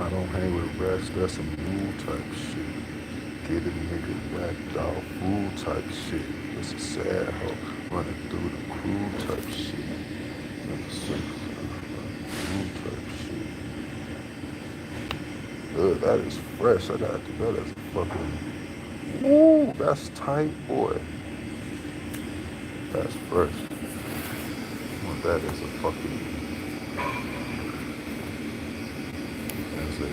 I don't hang with rest, that's some rule type shit. Get a nigga whacked off, fool type shit. It's a sad hoe running through the crew type shit. Nigga fool type shit. Ugh, that is fresh. I gotta do that as a fucking. Ooh, that's tight, boy. That's fresh. Well, that is a fucking. As a.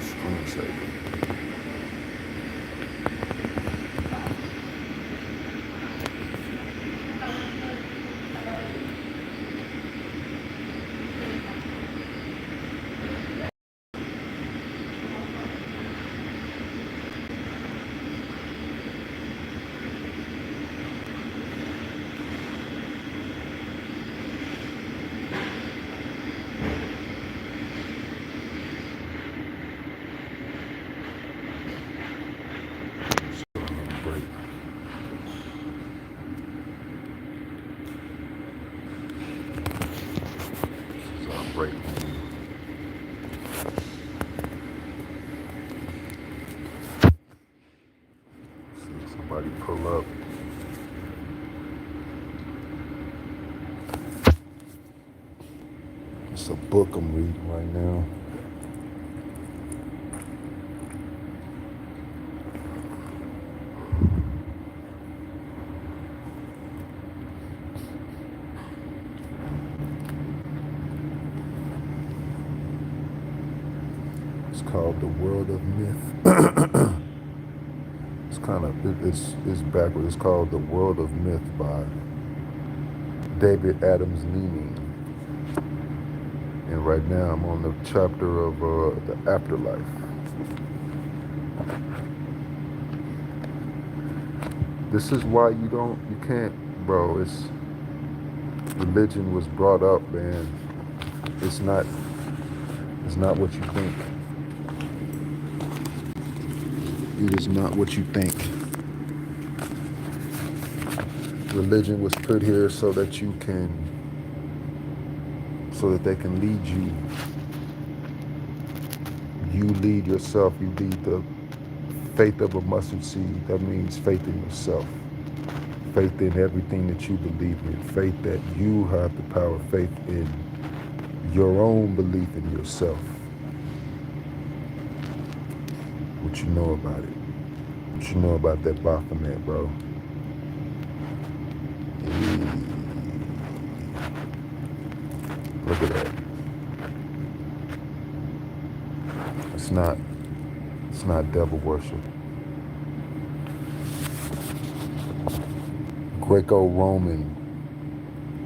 Screensaver. Break. This is our break. See somebody pull up. It's a book I'm reading right now. It's called The World of Myth. It's kind of it's backward. It's called The World of Myth by David Adams Leaning. And right now I'm on the chapter of the afterlife. This is why you can't, bro. It's religion was brought up, man. It's not what you think. It is not what you think. Religion was put here so that they can lead you. You lead yourself. You lead the faith of a mustard seed. That means faith in yourself. Faith in everything that you believe in. Faith that you have the power. Faith in your own belief in yourself. What you know about it. What you know about that Baphomet, bro. Look at that. It's not devil worship. Greco-Roman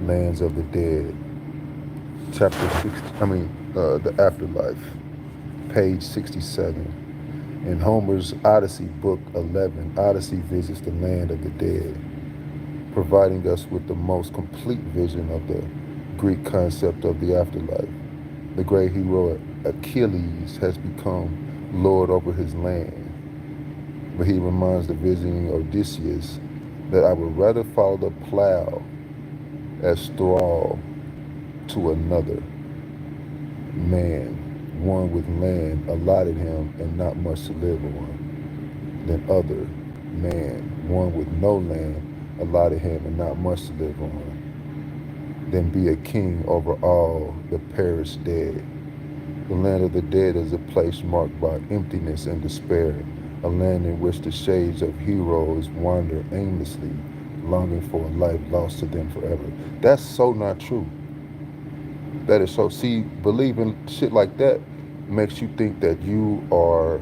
lands of the dead. Chapter 60, the afterlife. Page 67. In Homer's Odyssey, Book 11, Odyssey visits the land of the dead, providing us with the most complete vision of the Greek concept of the afterlife. The great hero Achilles has become lord over his land, but he reminds the visiting Odysseus that I would rather follow the plow as thrall to another man, one with land allotted him and not much to live on, than other man, one with no land allotted him and not much to live on, than be a king over all the perished dead. The land of the dead is a place marked by emptiness and despair, a land in which the shades of heroes wander aimlessly, longing for a life lost to them forever. That's so not true. That is so. See, believing shit like that makes you think that you are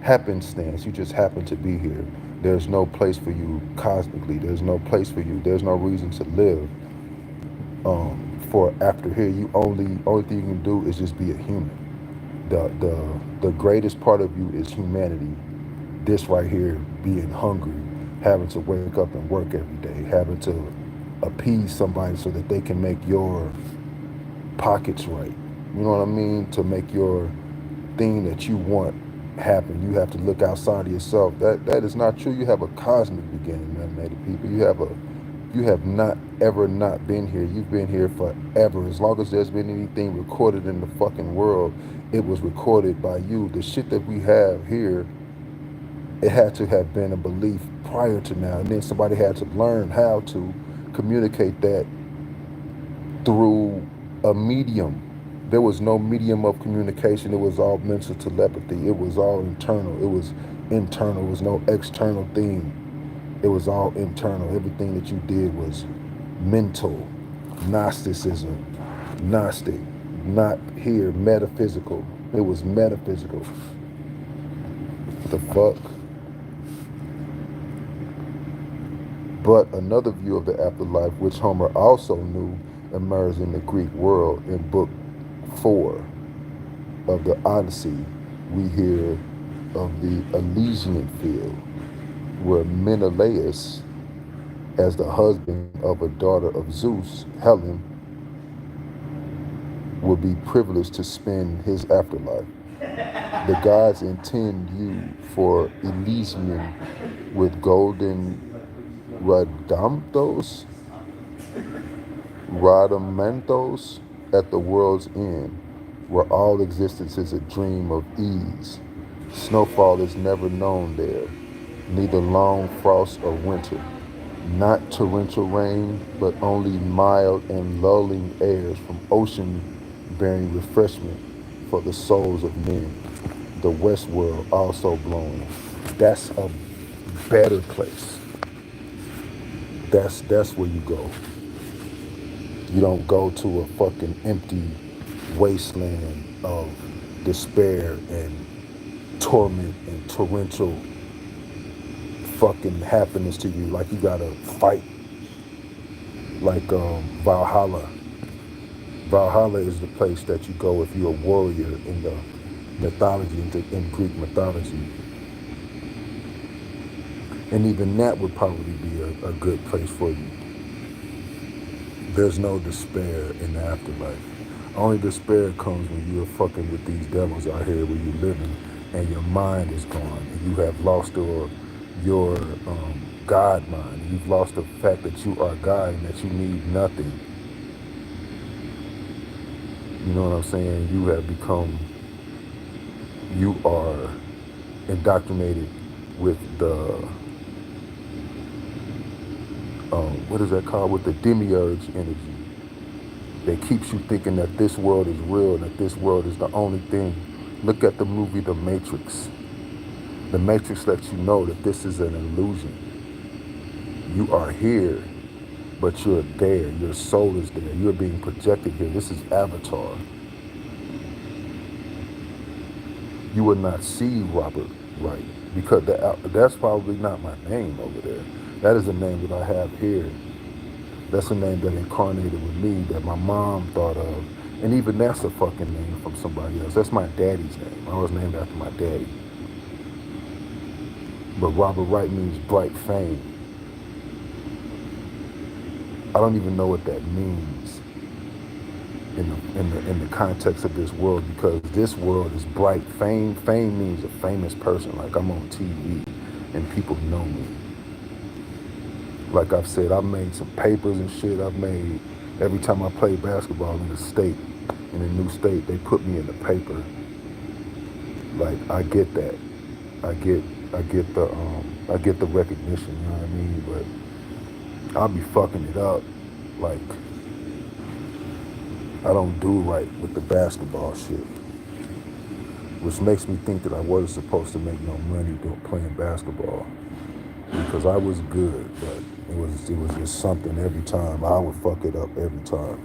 happenstance. You just happen to be here. There's no place for you cosmically. There's no place for you. There's no reason to live. For after here, you only thing you can do is just be a human. The greatest part of you is humanity. This right here, being hungry, having to wake up and work every day, having to appease somebody so that they can make your pockets right. You know what I mean? To make your thing that you want happen, you have to look outside of yourself. That is not true. You have a cosmic beginning, melanated people. You have You have not ever not been here. You've been here forever. As long as there's been anything recorded in the fucking world, it was recorded by you. The shit that we have here, it had to have been a belief prior to now. And then somebody had to learn how to communicate that through a medium. There was no medium of communication. It was all mental telepathy. It was all internal. It was internal. It was no external thing. It was all internal. Everything that you did was mental. Gnosticism. Gnostic. Not here. Metaphysical. It was metaphysical. What the fuck? But another view of the afterlife, which Homer also knew, emerged in the Greek world. In Book 4 of the Odyssey, we hear of the Elysian field, where Menelaus, as the husband of a daughter of Zeus, Helen, would be privileged to spend his afterlife. The gods intend you for Elysium with golden radamanthos at the world's end, where all existence is a dream of ease. Snowfall is never known there, neither long frost or winter, not torrential rain, but only mild and lulling airs from ocean bearing refreshment for the souls of men. The west world also blowing. That's a better place. That's where you go. You don't go to a fucking empty wasteland of despair and torment and torrential fucking happiness to you. Like you gotta fight. Like Valhalla. Valhalla is the place that you go if you're a warrior in the mythology, in Greek mythology. And even that would probably be a good place for you. There's no despair in the afterlife. Only despair comes when you're fucking with these devils out here where you're living and your mind is gone and you have lost your God mind. You've lost the fact that you are God and that you need nothing. You know what I'm saying? You are indoctrinated with the, what is that called? With the demiurge energy that keeps you thinking that this world is real, that this world is the only thing. Look at the movie The Matrix. The Matrix lets you know that this is an illusion. You are here, but you're there. Your soul is there. You're being projected here. This is Avatar. You will not see Robert Wright because that's probably not my name over there. That is a name that I have here. That's a name that incarnated with me that my mom thought of. And even that's a fucking name from somebody else. That's my daddy's name. I was named after my daddy. But Robert Wright means bright fame. I don't even know what that means in the context of this world, because this world is bright. Fame means a famous person. Like I'm on TV and people know me. Like I've said, I've made some papers and shit. Every time I play basketball in a new state, they put me in the paper. Like I get that. I get the recognition, you know what I mean? But I'll be fucking it up. Like I don't do right with the basketball shit, which makes me think that I wasn't supposed to make no money playing basketball, because I was good, but it was just something every time. I would fuck it up every time.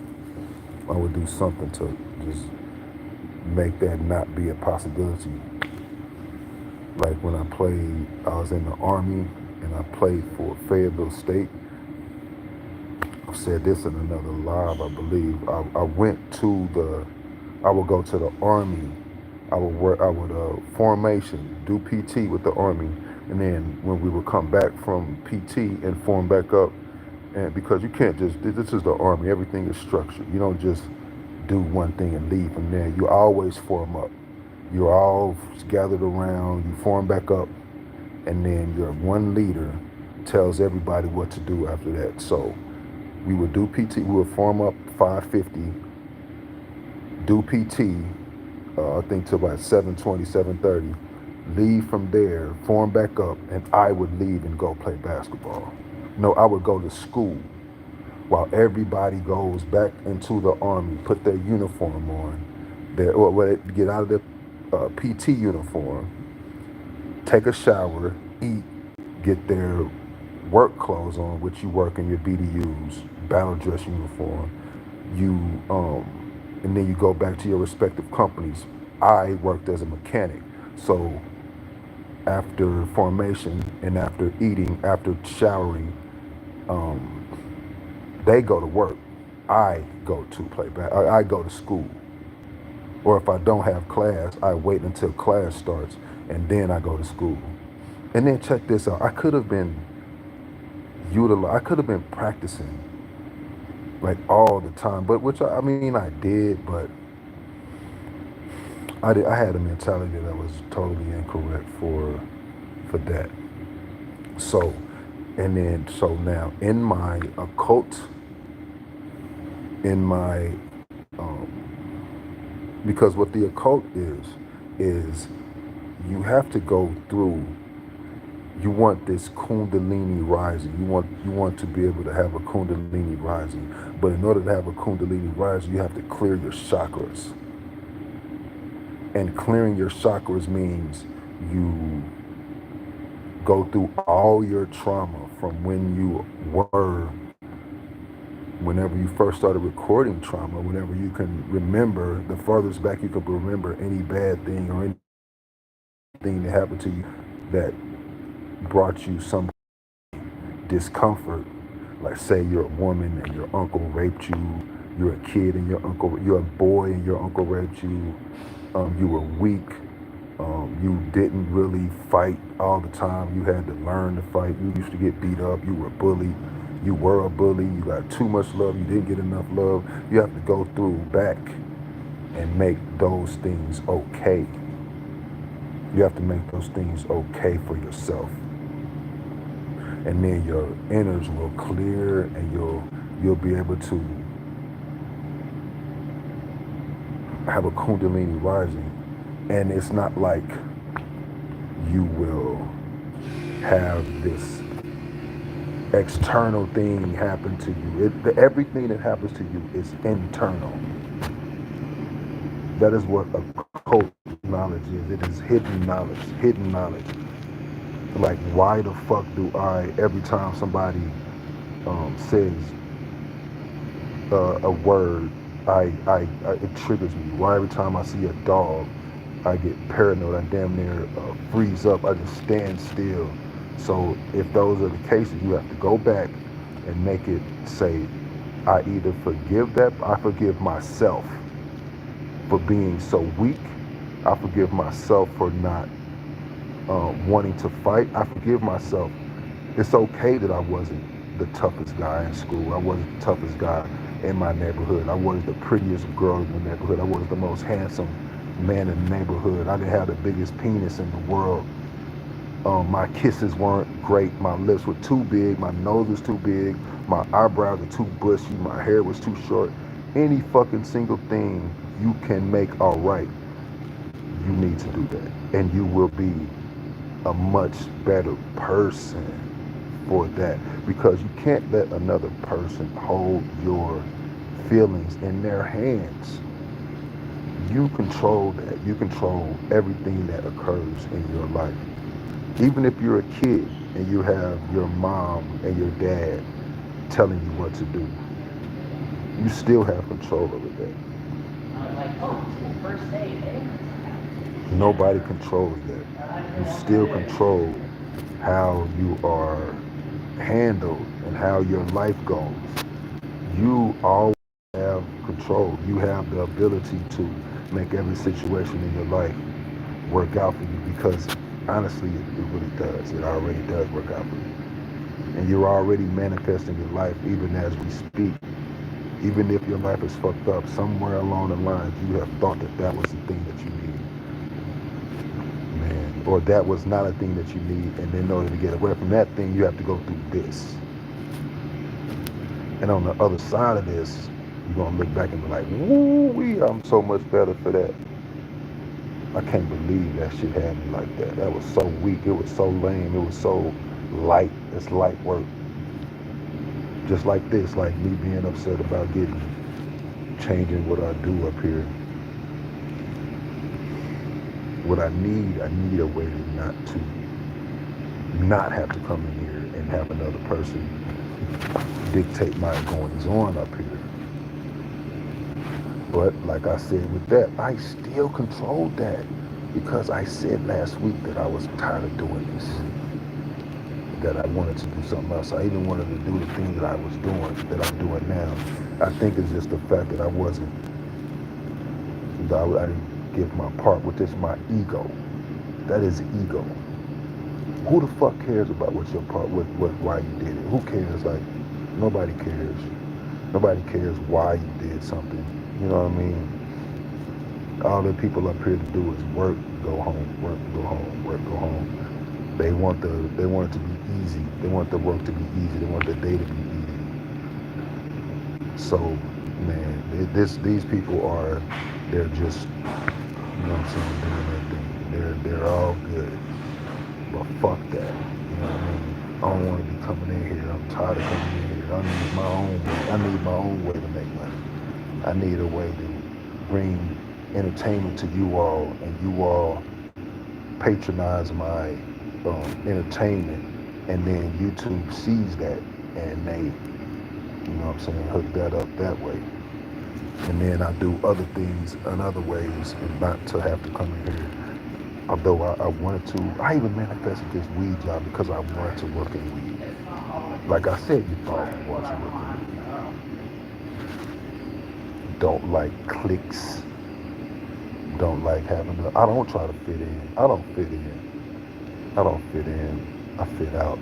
I would do something to just make that not be a possibility. Like when I was in the Army and I played for Fayetteville State. I've said this in another live, I believe. I would go to the Army. I would formation, do PT with the Army. And then when we would come back from PT and form back up, and because you can't just, this is the Army, everything is structured. You don't just do one thing and leave from there. You always form up. You're all gathered around, you form back up, and then you're one leader, tells everybody what to do after that. So we would do PT. We would form up 5:50, do PT. I think till about 7:20, 7:30. Leave from there, form back up, and I would leave and go play basketball. No, I would go to school while everybody goes back into the army, put their uniform on, get out of their PT uniform, take a shower, eat, get their work clothes on, which you work in your BDUs, battle dress uniform. You and then you go back to your respective companies. I worked as a mechanic, so after formation and after eating, after showering, um, they go to work. I go to play back. I go to school. Or if I don't have class, I wait until class starts and then I go to school. And then check this out. I could have been practicing like all the time, but which I mean I did, but I had a mentality that was totally incorrect for that. So, and then so now in my occult, in my because what the occult is you have to go through. You want this kundalini rising. You want to be able to have a kundalini rising. But in order to have a kundalini rising, you have to clear your chakras. And clearing your chakras means you go through all your trauma from whenever you first started recording trauma, whenever you can remember, the furthest back you can remember any bad thing or anything that happened to you that brought you some discomfort. Like say you're a woman and your uncle raped you, you're a kid and you're a boy and your uncle raped you, you were weak, you didn't really fight all the time, you had to learn to fight, you used to get beat up, you were bullied, you were a bully, you got too much love, you didn't get enough love. You have to go through back and make those things okay. You have to make those things okay for yourself. And then your innards will clear and you'll be able to have a kundalini rising. And it's not like you will have this external thing happen to you. Everything that happens to you is internal. That is what occult knowledge is. It is hidden knowledge. Hidden knowledge. Like, why the fuck do I, every time somebody says a word, it triggers me? Why every time I see a dog, I get paranoid? I damn near freeze up. I just stand still. So if those are the cases, you have to go back and make it say, I either forgive that, I forgive myself for being so weak. I forgive myself for not wanting to fight. I forgive myself. It's okay that I wasn't the toughest guy in school. I wasn't the toughest guy in my neighborhood. I wasn't the prettiest girl in the neighborhood. I wasn't the most handsome man in the neighborhood. I didn't have the biggest penis in the world. My kisses weren't great. My lips were too big. My nose was too big. My eyebrows were too bushy. My hair was too short. Any fucking single thing you can make all right, you need to do that. And you will be a much better person for that, because you can't let another person hold your feelings in their hands. You control that. You control everything that occurs in your life. Even if you're a kid and you have your mom and your dad telling you what to do, you still have control over that. Nobody controls that. You still control how you are handled and how your life goes. You always have control. You have the ability to make every situation in your life work out for you, because honestly, it really does. It already does work out for you. And you're already manifesting your life even as we speak. Even if your life is fucked up, somewhere along the lines, you have thought that that was the thing that you needed. Man, or that was not a thing that you need, and in order to get away from that thing, you have to go through this. And on the other side of this, you're gonna look back and be like, woo, I'm so much better for that. I can't believe that shit had me like that. That was so weak. It was so lame. It was so light. It's light work. Just like this, like me being upset about changing what I do up here. What I need a way not have to come in here and have another person dictate my goings on up here. But like I said with that, I still controlled that because I said last week that I was tired of doing this, that I wanted to do something else. I even wanted to do the thing that I was doing, that I'm doing now. I think it's just the fact that I didn't give my part, which is my ego. That is ego. Who the fuck cares about what your part, why you did it? Who cares? Like, nobody cares. Nobody cares why you did something. You know what I mean? All the people up here to do is work, go home, work, go home, work, go home. They want it to be easy. They want the work to be easy. They want the day to be easy. So, man, these people they're just, you know what I'm saying, doing their thing. They're all good. But fuck that. You know what I mean? I don't want to be coming in here. I'm tired of coming in here. I need my own way. I need my own way to make money. I need a way to bring entertainment to you all, and you all patronize my entertainment, and then YouTube sees that, and they, you know what I'm saying, hook that up that way. And then I do other things in other ways, and not to have to come in here. Although I wanted to, I even manifested this weed job because I wanted to work in weed. Like I said, you thought I wanted to work in weed. Don't like cliques. Don't like having I don't try to fit in. I don't fit in. I don't fit in. I fit out.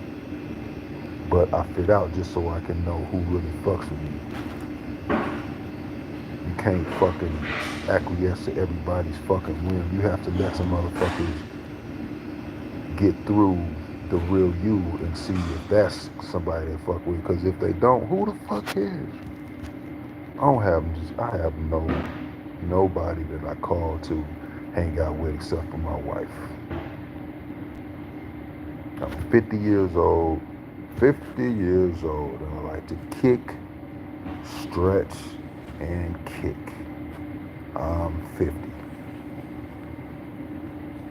But I fit out just so I can know who really fucks with me. You can't fucking acquiesce to everybody's fucking whim. You have to let some motherfuckers get through the real you and see if that's somebody they fuck with. Because if they don't, who the fuck cares? I have nobody that I call to hang out with except for my wife. I'm 50 years old, and I like to kick, stretch, and kick. I'm 50.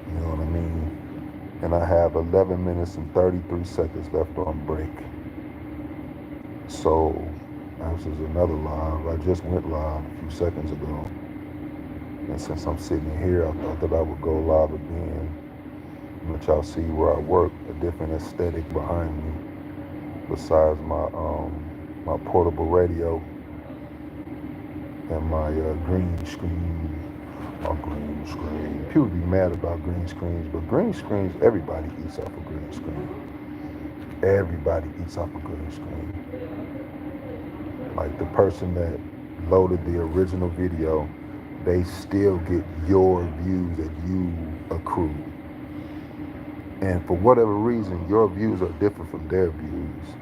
You know what I mean? And I have 11 minutes and 33 seconds left on break. So, this is another live. I just went live a few seconds ago. And since I'm sitting here, I thought that I would go live again. Let y'all see where I work, a different aesthetic behind me. Besides my portable radio and my green screen. My green screen. People be mad about green screens, but green screens, everybody eats off a green screen. Everybody eats off a green screen. Like the person that loaded the original video, they still get your views that you accrue. And for whatever reason, your views are different from their views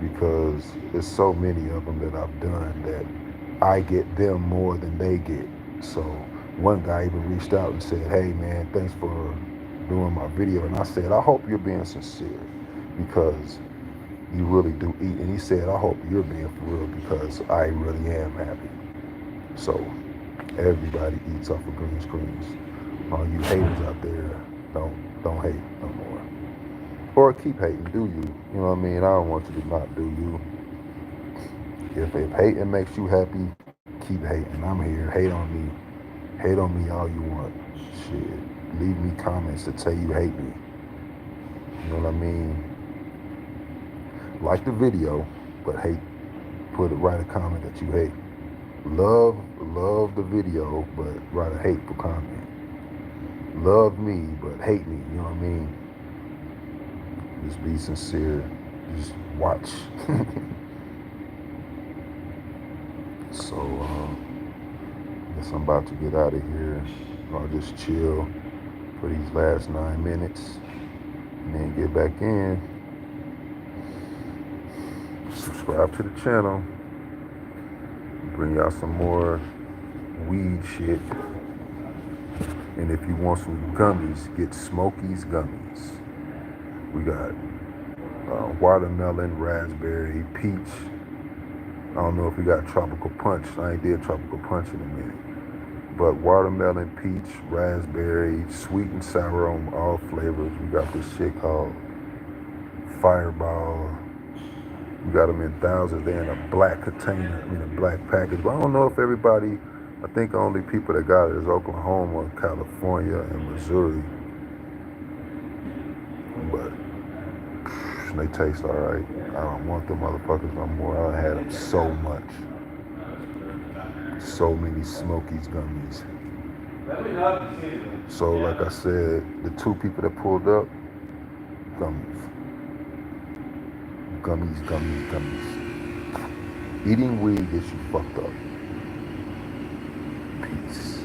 because there's so many of them that I've done that I get them more than they get. So one guy even reached out and said, hey man, thanks for doing my video. And I said, I hope you're being sincere because you really do eat. And he said, I hope you're being for real because I really am happy. So everybody eats off of green screens. All you haters out there, don't hate no more. Or keep hating, do you? You know what I mean? I don't want you to not do you. If hating makes you happy, keep hating. I'm here. Hate on me. Hate on me all you want. Shit. Leave me comments that say you hate me. You know what I mean? Like the video, but hate. Write a comment that you hate. Love the video, but write a hateful comment. Love me, but hate me. You know what I mean? Just be sincere. Just watch. So, I guess I'm about to get out of here. I'll just chill. for these last 9 minutes, and then get back in. Subscribe to the channel. Bring y'all some more weed shit. And if you want some gummies, get Smokey's gummies. We got watermelon, raspberry, peach. I don't know if we got tropical punch. I ain't did tropical punch in a minute. But watermelon, peach, raspberry, sweet and sour on all flavors. We got this shit called Fireball. We got them in thousands. They're in a black container, a black package. But I don't know if everybody, I think the only people that got it is Oklahoma, California, and Missouri. But they taste all right. I don't want them motherfuckers no more. I had them so much. So many Smokies gummies. So like I said, the 2 people that pulled up, gummies. Gummies, gummies, gummies. Eating weed gets you fucked up. Peace.